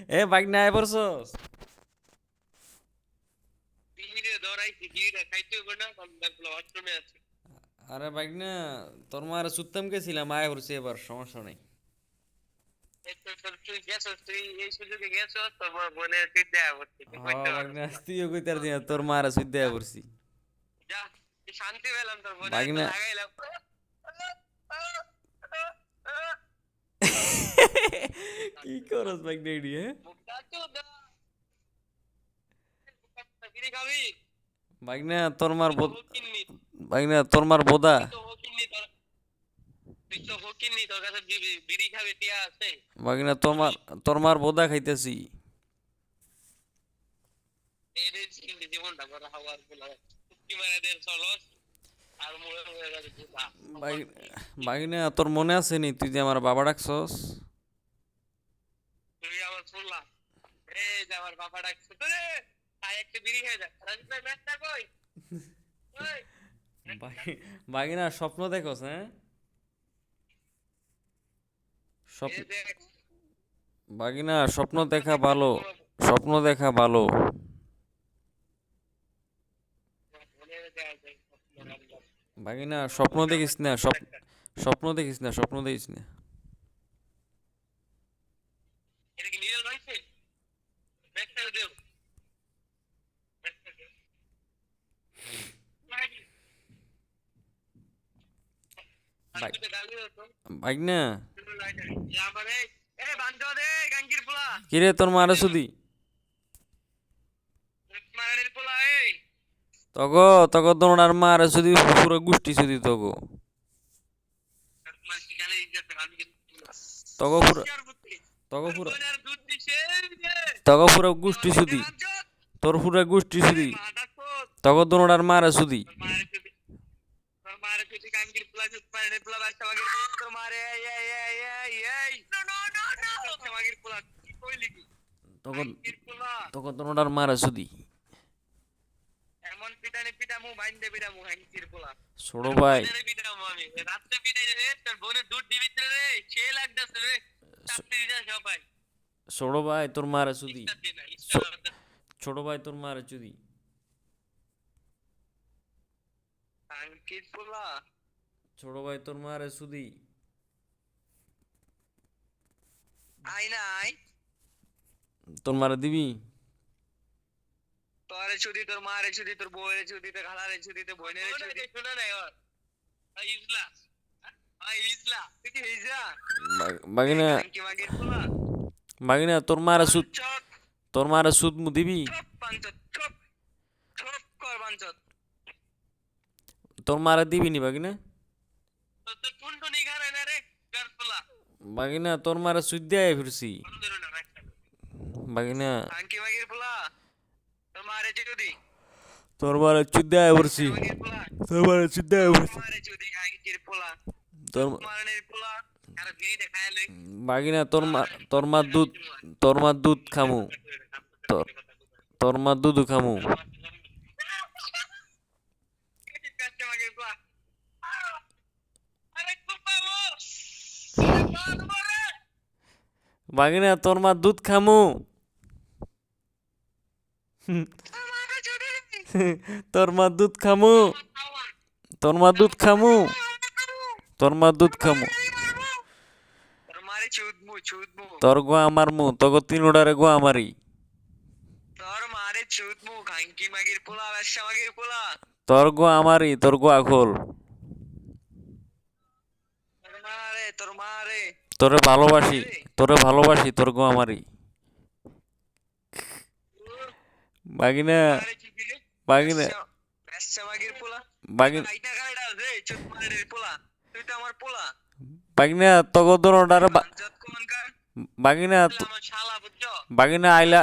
এ bike না আয় পড়ছস? আরে বাইক না, তোর মারে সুত্তাম গেছিলাম, আয় পড়ছি এবার, সমস্যা নাই। হ্যাঁ বাইক না, তুইও কইতার দিনা তোর মারে সুদ দেয়া পড়ছি। শান্তি পেলাম তোর বোনের বাইক একটা না লাগাইলাম। কি করস বাইক না এডি, হ্যাঁ? বিড়ি খাবি? বাইক না তোর মার তুই তো হকিননি, বাইক না তোর মার বোদা। তুই তো হকিননি তোর, তুই তো হকিননি, তোর কাছে বিড়ি খাবি টিয়া আছে? বাইক না তোর মার বোদা খাইতেছি। এই রে চিন্তি জীবনটা বড় হওয়ার বলা কি মানে দের চলস আর মোড়ে হয়ে গেছে বুঝা। বাইক বাইক না তোর মনে আছে নি তুই যে আমার বাবা ডাকছস? তুই আমার শুনলা, এই যে আমার বাবা ডাকছে তোরে, তাই একটা বিড়ি খেয়ে যা। রাজীব ভাই ম্যাচটা কই? ওই বাইক না স্বপ্ন দেখোস, হ্যাঁ? স্বপ্ন এই দেখ, বাইক না স্বপ্ন স্বপ্ন দেখা দেখলে তো ভালো, বড় স্বপ্ন দেখা ভালো। মনে দেয়া যায় স্বপ্ন রাখলাম। বাইক না স্বপ্ন ওটা দেখিস আমার না, স্বপ্ন একটা। স্বপ্ন দেখিস না, স্বপ্ন দেখিস না। এটা কি নিরেল ভাইছে? ম্যাচটা দেও, ম্যাচটা দেও। আর বাইক তুই গালি হতো, বাইক না তুই লাইট ইয়া মানে এ বান্ধ দে গাঙ্গির পোলা, কিরে তোর মারে সুদি। মারানির পোলা এই তগো দোনার মারে সুদি, পুরো গুষ্টি সুদি তগো। মার কি গালি দিতে আমি কিন্তু তগো পুরো শেয়ার করতে তগো আর পুরো বোনের দুধ দিছে রে তগো পুরো গুষ্টি আমাকে সুদি, বাঞ্চত তোর পুরো গুষ্টি আরে সুদি। মাদা তো তগো দোনার মারে সুদি। তোর মারে তুই গাঙ্গির পোলা দুধ মারানির পোলা বাচ্চা মাগির তোর মারে এই নো নো নো নো বাচ্চা মাগির পোলা কি কইলি কি তগো গাঙ্গির পোলা তগো দোনার মারে সুদি। এমন পিটানি পিটামু বাইন্দে পিটামু গাঙ্গির পোলা ছোট তোর ভাই বোনের পিটামু আমি রাতে পিটাই রে তোর বোনের দুধ দিবি রে সে লাগতেছে রে চাকরি দিতে সবাই ছোট ভাই তোর মারে সুদি। ইস্তার দিনা ছো- ইস্তার ছোট ভাই তোর মারে চুদি। গাঙ্গির পোলা ছোট ভাই তোর মারে সুদি। আই নাই তোর মারে দিবি? তোরে চুদি তোর মারে চুদি তোর বউরে চুদি তোর খালারে চুদি তোর বোনের চুদি শুনে নাই ওর ইজলা ইজলা তুই কি ইজলা বাগিনা গাঙ্গি মাগির পোলা বাগিনা তোর মারে সুদ, বাঞ্চত তোর মারে সুদ মু দিবি? থপ বাঞ্চত থপ থপ কর বাঞ্চত তোর মারে দিবি নি বাগিনা? তো তোর টুনটুনি ঘরে না রে গার পোলা বাগিনা তোর মারে সুদ দিয়ে ফিরছি। বন্ধুর না রাখতা বাগিনা গাঙ্গি মাগির পোলা তোর মারে চুদি তোর মারে সুদ দিয়ে ফিরছি। গাঙ্গি মাগির পোলা তোর মারে সুদ দিয়ে তোর ফিরছি। মারে চুদি গাঙ্গির পোলা তোর মারনের পোলা আর বিড়ি দেখায় লই বাগিনা তোর মা দুধ, তোর মা দুধ খামু। তোর তোর মা দুধ খামু। বাগিনা তোর মা দুধ খামু। তোর মা দুধ খামু। তোর মা দুধ খামু। তোর মা দুধ খামু। তোর গো আমার মু, তোকে তিন ওডারে গো আমারি। তোর গো আমারি, তোর গো আখল। তোরে ভালোবাসি, তোরে ভালোবাসি, তোর গো আমারি। বাগিনা বাগিনা বাগিনা বাগিনা তোকে দোনোডারে বাগিনা বাগিনা আইলা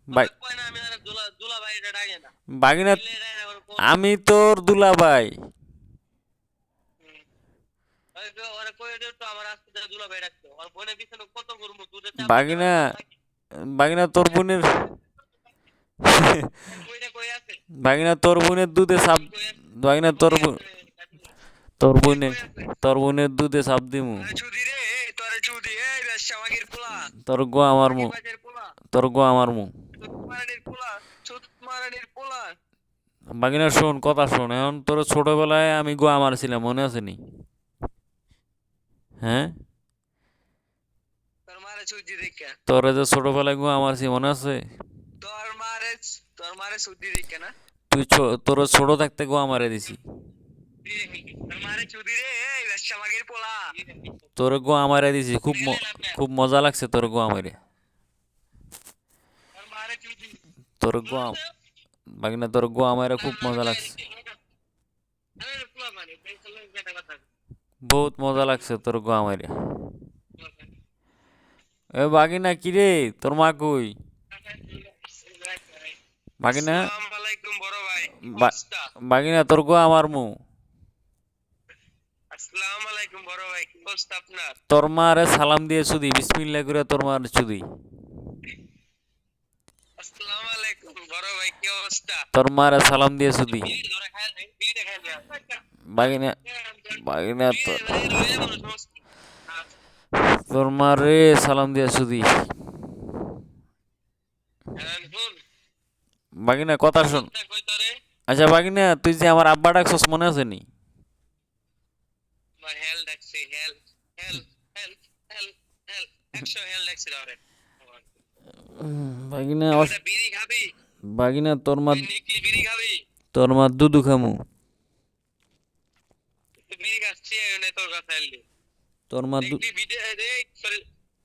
বাগ- বাগিনা আমি তোর দুলাভাই। বাগিনা বাগিনা তোর বোনের বাগিনা তোর বোনের দুধে সাপ, বাগিনা তোর বোনের দুধে সাপ দিমু। ব্যবসা মাগির পোলা তোর গো আমার মু বাজের পোলা তোর গো আমার মু চুত মারানির পোলা বাগিনা শোন কথা শোন এখন তোর ছোটবেলায় আমি গো আমার ছিলাম মনে আছে নি হ্যাঁ তোর মারে সুজি দেখা তোর যে ছোটবেলায় গো আমার ছি মনে আছে তোর মারে তোর মারে সুজি দেখা না তোর ছোট থাকতে গো আমারে দিছি তোর মারে চুদি রে এই ব্যবসা মাগির পোলা তোর গো আমারে দিছি খুব মজা লাগছে তোর গো আমারে তোর মারে চুদি তোর গো বাগিনা তোর গো আমারে খুব মজা লাগছে আরে পোলা মানে পেছলে কথা কথা বহুত মজা লাগছে তোর গো আমারে এ বাগিনা কিরে তোর মা কই বাগিনা আসসালামু আলাইকুম বড় ভাই বা- বাগিনা তোর গো আমার মু আসসালামু আলাইকুম বড় ভাই কি অবস্থা আপনার তোর মারে সালাম দিয়ে চুদি বিসমিল্লাহ করে তোর মার চুদি আসসালামু আলাইকুম বড় ভাই কি অবস্থা তোর মারে সালাম দিয়ে চুদি বিড়ি ধরে খায় নাই বিড়ি খায় না বাগিনা বাগিনা তোর মারে সালাম দিয়ে চুদি বাগিনা কথা শোন আচ্ছা বাগিনা তুই যে আমার আব্বা ডাকছস মনে আছে নি হেল ডাকছে হেল হেল হেল হেল হেল 100 হেল ডাকছে রে বাগিনা বিড়ি খাবি বাগিনা নিকলি বিড়ি খাবি তোর মা দুধু খামু বিড়ি খাচ্ছি এনে তোর কথা এলি তোর মা দেখবি ভিডিও দেখ সরি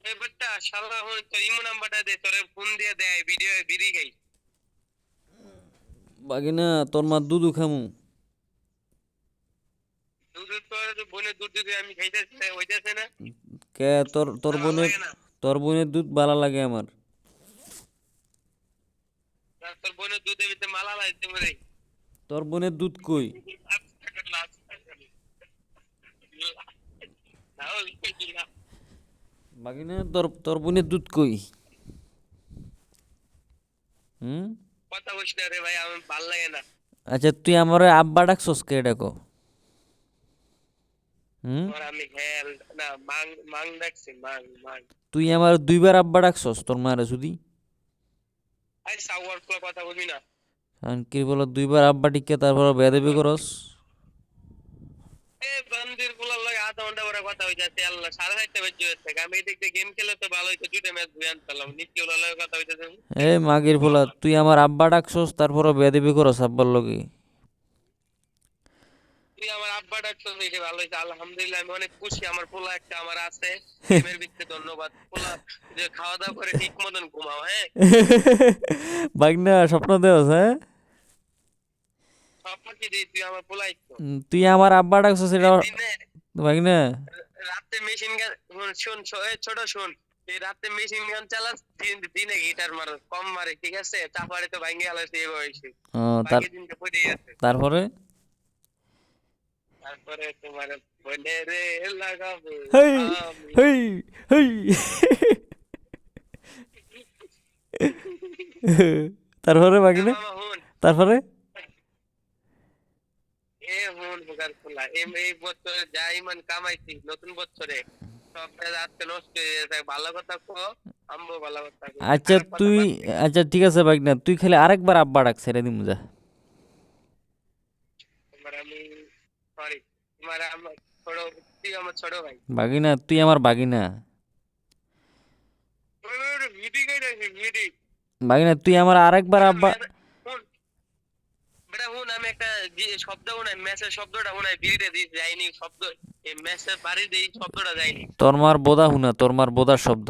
এই বাট্টা শালা হন তোর ইমো নাম্বারটা দে তোরে ফোন দিয়ে দেয় ভিডিও বিড়ি খাই বাগিনা তোর মা দুধু খামু দুধ তোর বোনের দুধ দিতে আমি খাইতেছি হইতাছে না কে তোর বোনের দুধ ভালো লাগে আমার তোর বোনের দুধের ভিতরে মালা লাইতে মরে তোর বোনের দুধ কই বাগিনা তোর বোনের দুধ কই হুম কথা বলিস না রে ভাই আমার ভাল লাগে না আচ্ছা তুই আমার আব্বা ডাকছস কে ডাকো হুম আর আমি হেল না মাং মাং ডাকছি মাং মাং তুই আমার দুইবার আব্বা ডাকছস তোর মারে যদি আই সাওয়ার ফুল কথা বলবি না কারণ কি বলো দুইবার আব্বা টিকে তারপর বেয়াদবি করস এ বান্দির ফুলার লাগে আধা ঘন্টা পরে কথা হইতাছে আল্লাহ 7:30 বাজে হচ্ছে আমি দেখতে গেম খেলে তো ভালো হইতো দুইটা ম্যাচ বুয়ান পেলাম নিচে ওলা লাগে কথা হইতাছে এ মাগির ফুলা তুই আমার আব্বা ডাকছস তারপর বেয়াদবি করস আব্বার লগে তুই আমার আব্বা ডাকছস এটা ভালো হইছে আলহামদুলিল্লাহ আমি অনেক খুশি আমার পোলা একটা আমার আছে এর ভিতরে ধন্যবাদ পোলা যে খাওয়া দাওয়া করে ঠিক মতন ঘুমাও হ্যাঁ বাগনা স্বপ্ন দেওস হ্যাঁ স্বপ্ন কি দিই তুই আমার পোলাই তো তুই আমার আব্বা ডাকছস এটা বাগনা রাতে মেশিন গান শুন ছোট শুন এই রাতে মেশিন গান চালাস দিনে গিটার মার কম মারে ঠিক আছে চাপারে তো ভাঙ্গে আলাইছে এই বয়সে বাকি দিনটা পড়ে আছে তারপরে তারপরে তোমার বলে রে লাগাবো হেই আমি হেই হেই তারপরে বাগনা মামা হুন তারপরে এ হুন বুগার খোলা এই বছরে যা ইমান কামাইছি নতুন বছরে সব আজকে নষ্ট হয়ে গেছে ভালো কথা কো আমবো ভালো কথা কো আচ্ছা তুই আচ্ছা ঠিক আছে বাগনা তুই খালি আরেকবার আব্বা ডাক ছেড়ে দিমু যা তোমার আমি সরি তোমার আমার ছোট তুই আমার ছোট ভাই বাগিনা তুই আমার বাগিনা ভিডি কই রাখি ভিডি বাগিনা তুই আমার আরেকবার আব্বা বেটা হুন আমি একটা শব্দ শুনাই মেসেজ শব্দটা শুনাই ভিডিতে দিই যায়নি শব্দ এই মেসেজ বাড়ি দেই শব্দটা যায়নি তোর মার বোদা হুনা তোর মার বোদার শব্দ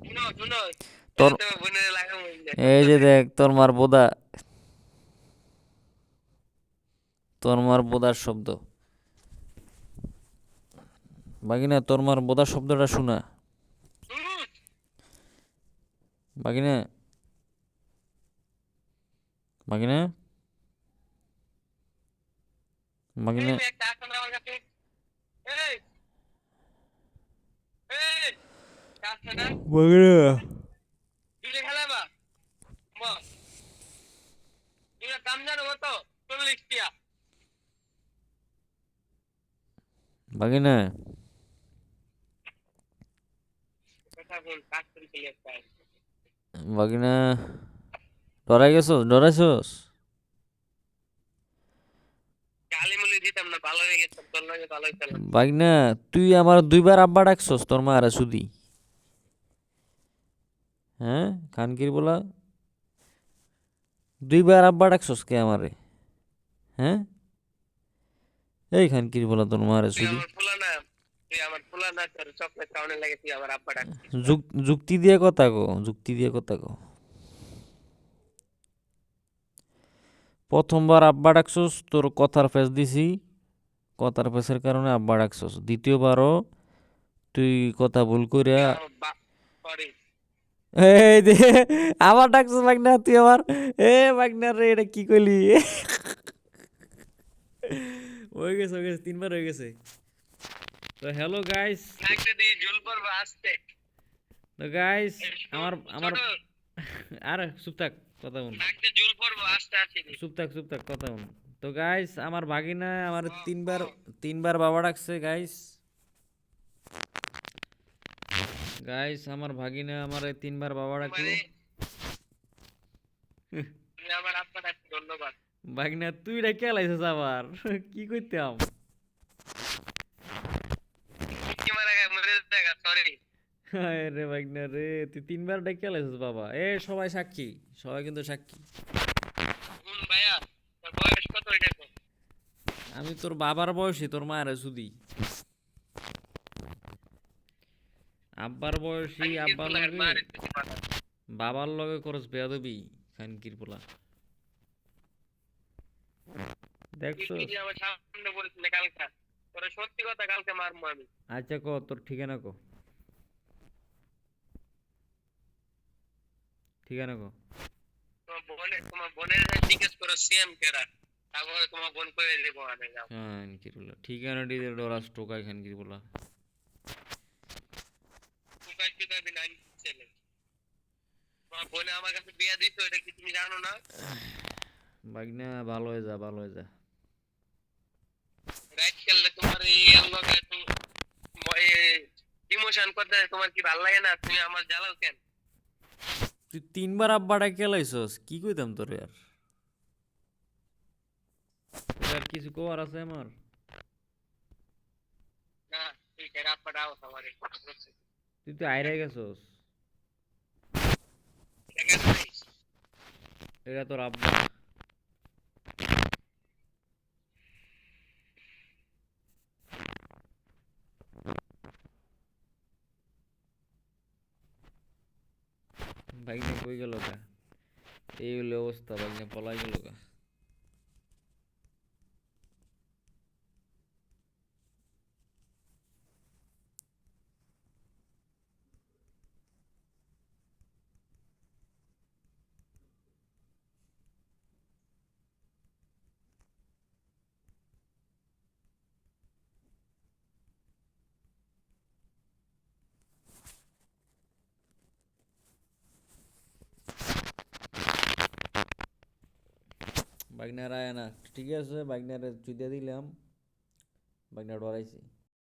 শুনো শুনো তোর তোমার বোনের লাগাবো এই যে দেখ তোর মার বোদা তোর মার বোদার শব্দ বাগিনা তোর মার বোদার শব্দটা শোনা বাগিনা বাগিনা বাগিনা একটা আসন আমার কাছে এই এই কাছটা বাগিনা তুই খেলাবা মা তুই দাম জানো কত 40 টাকা বাগিনা কথা বল, কাজ করে চলে একটা। বাগিনা ডরাইছস? গালি মুলি দিতাম না, ভালো হয়ে গেছে, তোর লগে ভালো হইতাম। বাগিনা তুই আমার 2 বার আব্বা ডাকছস তোর মারা শুধি। হ্যাঁ খানকির বলা 2 বার আব্বা ডাকছস কে আমারে? হ্যাঁ এই খানকির বলা তোর মারা তুই শুধি। আমার ফুলা না, তুই আমার ফুলা না, তোর চকলেট খাওয়ানোর লাগে তুই আমার আব্বা ডাকছিস। যুক্তি দিয়ে কথা কো, যুক্তি দিয়ে কথা কো। প্রথমবার আব্বা ডাকছস তোর কথার ফেস দিছি, কথার ফেসের কারণে আব্বা ডাকছস। দ্বিতীয়বারও তুই কথা ভুল কইরা সরি। এই দে আবার ডাকছস বাগনা তুই আমার। বাগনা রে এটা কি কইলি? হয়ে গেছে 3 বার হয়ে গেছে। তো হ্যালো গাইস, একটা দিয়ে জল পড়বা আসতে। তো গাইস আমার আমার আরে চুপ থাক কথা বল। একটা জল পড়বা আসতে আসেনি। চুপ থাক কথা বল। তো গাইস আমার ভাগিনা আমার 3বার বাবা ডাকছে গাইস। গাইস আমার ভাগিনা আমারে 3বার বাবা ডাকলো। তুই আমার আব্বা ডাকছিস, ধন্যবাদ। ভাগিনা তুই ডাকে লাইছিস আবার কি কইতাম? কি মারা গে মরে দেখা, সরি। হায় রে ভাগিনা রে তুই 3বার ডাকে লাইছিস বাবা। সবাই সাক্ষী, সবাই কিন্তু সাক্ষী। ভাইয়া, তোর বয়স কত এটা কো? আমি তোর বাবার বয়সী, তোর মায়ের সুদি। আব্বার বয়সী, আব্বার লগে বাবার লগে করস বেয়াদবি খানকির পোলা। দেখছো? তুই আমার সামনে বলেছিলে কালকে, তোর সত্যি কথা কালকে মারমু আমি। আচ্ছা ক তোর ঠিকানা ক, ঠিকানা ক। তোমার বোনের জিজ্ঞেস করো সিএম কেডা, তারপরে তোমার বোন করে দেবো আমি। যাও খানকির পোলা ঠিকানা দিতে ডরাস টোকাই খানকির পোলা। টুকাই টুকাই নাই ছেলে। তোমার বোনে আমার কাছে বিয়া দিছো, এটা কি তুমি জানো না? বাগনা ভালো হয়ে যা, ভালো হয়ে যা। রাইট খেললে তোমার এই লগে তুমি ইমোশন করতে তোমার কি ভালো লাগে না? তুমি আমার জ্বালাও কেন? তুই 3বার আব্বা ডাকে লাইছস, কি কইতাম তোর আর? আর কিছু কওয়ার আছে আমার? না তুই কেন পাঠাও তোমারে? তুই তো আইরাই গেছস। এটা তোর আব্বা। বাইকনে কই গেল গা? এই হলো অবস্থা, বাইকনে পলাই গেল গা। বাইকনার আয় না, ঠিক আছে বাইকনারে চুদিয়া দিলাম, বাইকনা ডরাইছি।